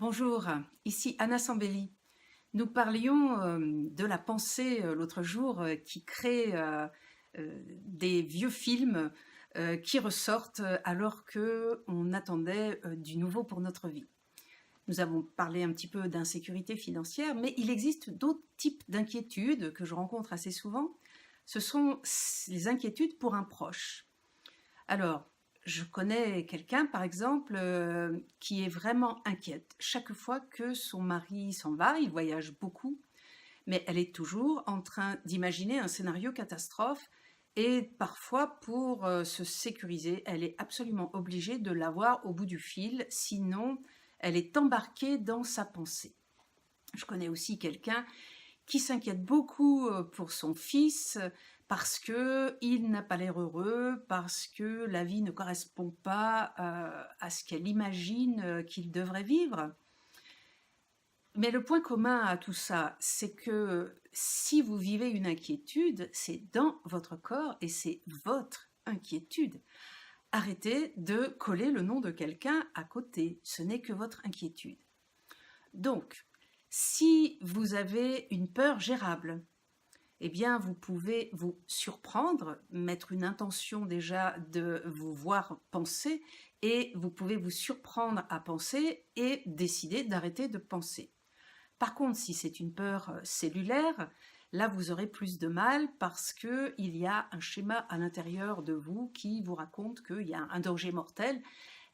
Bonjour, ici Anna Sambelli. Nous parlions de la pensée l'autre jour qui crée des vieux films qui ressortent alors qu'on attendait du nouveau pour notre vie. Nous avons parlé un petit peu d'insécurité financière, mais il existe d'autres types d'inquiétudes que je rencontre assez souvent. Ce sont les inquiétudes pour un proche. Alors, je connais quelqu'un, par exemple, qui est vraiment inquiète. Chaque fois que son mari s'en va, il voyage beaucoup, mais elle est toujours en train d'imaginer un scénario catastrophe et parfois, pour se sécuriser, elle est absolument obligée de l'avoir au bout du fil, sinon elle est embarquée dans sa pensée. Je connais aussi quelqu'un qui s'inquiète beaucoup pour son fils parce qu'il n'a pas l'air heureux, parce que la vie ne correspond pas à ce qu'elle imagine qu'il devrait vivre. Mais le point commun à tout ça, c'est que si vous vivez une inquiétude, c'est dans votre corps et c'est votre inquiétude. Arrêtez de coller le nom de quelqu'un à côté, ce n'est que votre inquiétude. Donc, si vous avez une peur gérable, eh bien, vous pouvez vous surprendre, mettre une intention déjà de vous voir penser et vous pouvez vous surprendre à penser et décider d'arrêter de penser. Par contre, si c'est une peur cellulaire, là, vous aurez plus de mal parce qu'il y a un schéma à l'intérieur de vous qui vous raconte qu'il y a un danger mortel.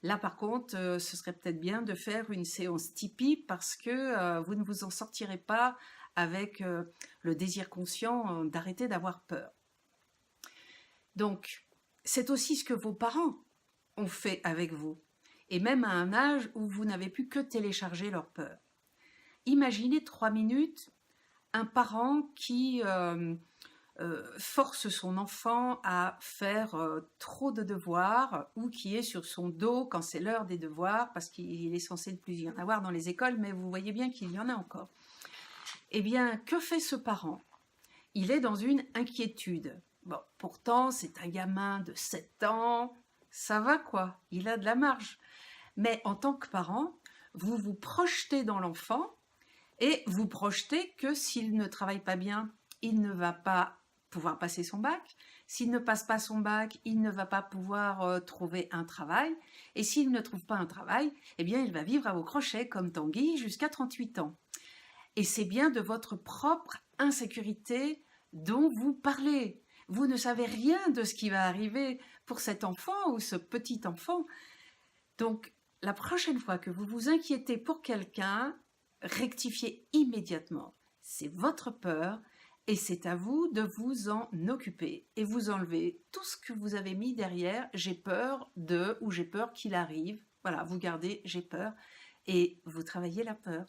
Là, par contre, ce serait peut-être bien de faire une séance Tipeee parce que vous ne vous en sortirez pas avec le désir conscient d'arrêter d'avoir peur. Donc, c'est aussi ce que vos parents ont fait avec vous, et même à un âge où vous n'avez pu que télécharger leur peur. Imaginez 3 minutes un parent qui force son enfant à faire trop de devoirs ou qui est sur son dos quand c'est l'heure des devoirs, parce qu'il est censé ne plus y en avoir dans les écoles, mais vous voyez bien qu'il y en a encore. Eh bien, que fait ce parent? Il est dans une inquiétude. Bon, pourtant, c'est un gamin de 7 ans, ça va quoi, il a de la marge. Mais en tant que parent, vous vous projetez dans l'enfant et vous projetez que s'il ne travaille pas bien, il ne va pas pouvoir passer son bac. S'il ne passe pas son bac, il ne va pas pouvoir trouver un travail. Et s'il ne trouve pas un travail, eh bien, il va vivre à vos crochets comme Tanguy jusqu'à 38 ans. Et c'est bien de votre propre insécurité dont vous parlez. Vous ne savez rien de ce qui va arriver pour cet enfant ou ce petit enfant. Donc, la prochaine fois que vous vous inquiétez pour quelqu'un, rectifiez immédiatement. C'est votre peur et c'est à vous de vous en occuper et vous enlevez tout ce que vous avez mis derrière. J'ai peur de ou j'ai peur qu'il arrive. Voilà, vous gardez j'ai peur et vous travaillez la peur.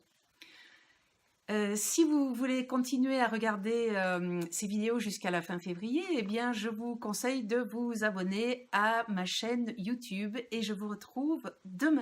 Si vous voulez continuer à regarder ces vidéos jusqu'à la fin février, eh bien, je vous conseille de vous abonner à ma chaîne YouTube et je vous retrouve demain.